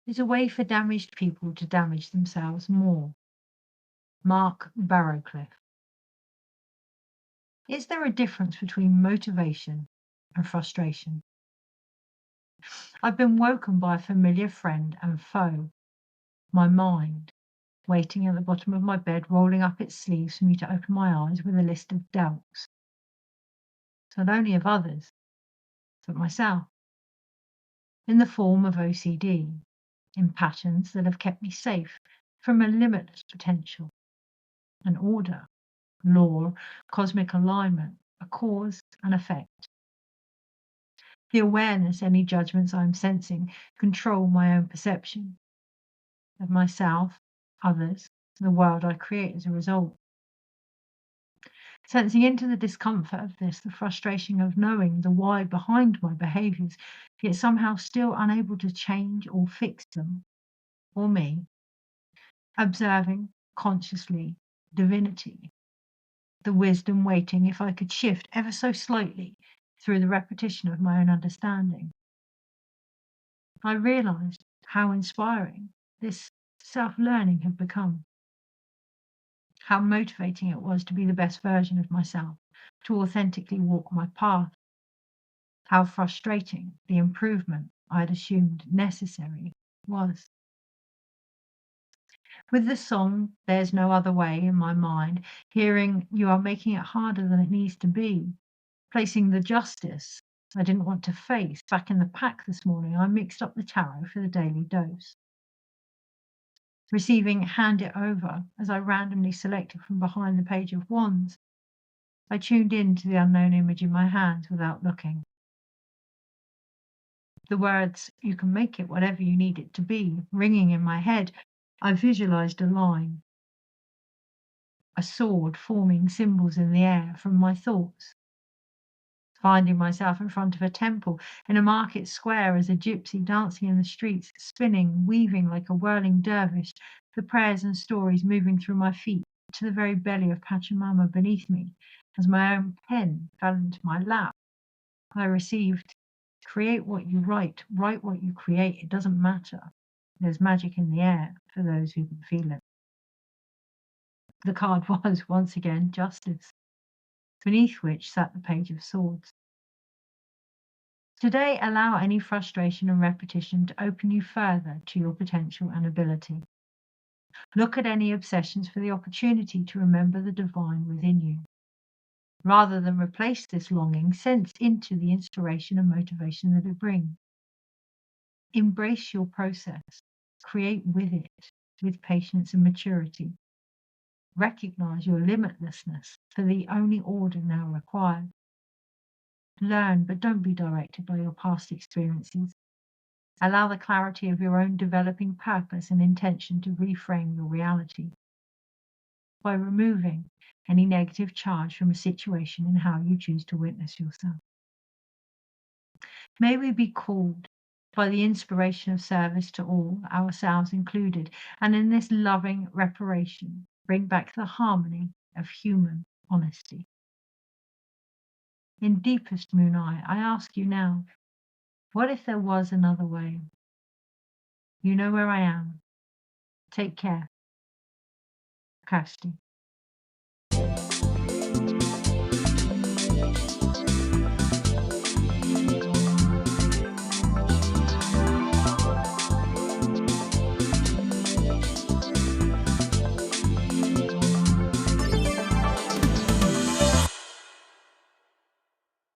is a way for damaged people to damage themselves more. Mark Barrowcliff. Is there a difference between motivation and frustration? I've been woken by a familiar friend and foe, my mind, waiting at the bottom of my bed, rolling up its sleeves for me to open my eyes with a list of doubts, not only of others, but myself, in the form of OCD, in patterns that have kept me safe from a limitless potential, an order, law, cosmic alignment, a cause and effect. The awareness any judgments I am sensing control my own perception of myself, others, the world I create as a result. Sensing into the discomfort of this, the frustration of knowing the why behind my behaviors, yet somehow still unable to change or fix them, or me, observing consciously divinity, the wisdom waiting if I could shift ever so slightly through the repetition of my own understanding. I realized how inspiring this self-learning had become, how motivating it was to be the best version of myself, to authentically walk my path, how frustrating the improvement I had assumed necessary was. With the song There's No Other Way in my mind, hearing you are making it harder than it needs to be, placing the justice I didn't want to face back in the pack this morning, I mixed up the tarot for the daily dose. Receiving Hand It Over as I randomly selected from behind the Page of Wands, I tuned in to the unknown image in my hands without looking. The words, you can make it whatever you need it to be, ringing in my head, I visualized a line, a sword forming symbols in the air from my thoughts. Finding myself in front of a temple in a market square as a gypsy dancing in the streets, spinning, weaving like a whirling dervish, the prayers and stories moving through my feet to the very belly of Pachamama beneath me, as my own pen fell into my lap. I received, create what you write what you create, it doesn't matter. There's magic in the air for those who can feel it. The card was, once again, justice, beneath which sat the Page of Swords. Today, allow any frustration and repetition to open you further to your potential and ability. Look at any obsessions for the opportunity to remember the divine within you. Rather than replace this longing, sense into the inspiration and motivation that it brings. Embrace your process. Create with it, with patience and maturity. Recognize your limitlessness for the only order now required. Learn, but don't be directed by your past experiences. Allow the clarity of your own developing purpose and intention to reframe your reality by removing any negative charge from a situation and how you choose to witness yourself. May we be called by the inspiration of service to all, ourselves included, and in this loving reparation, bring back the harmony of human honesty. In deepest moon eye, I ask you now, what if there was another way? You know where I am. Take care. Kirsty.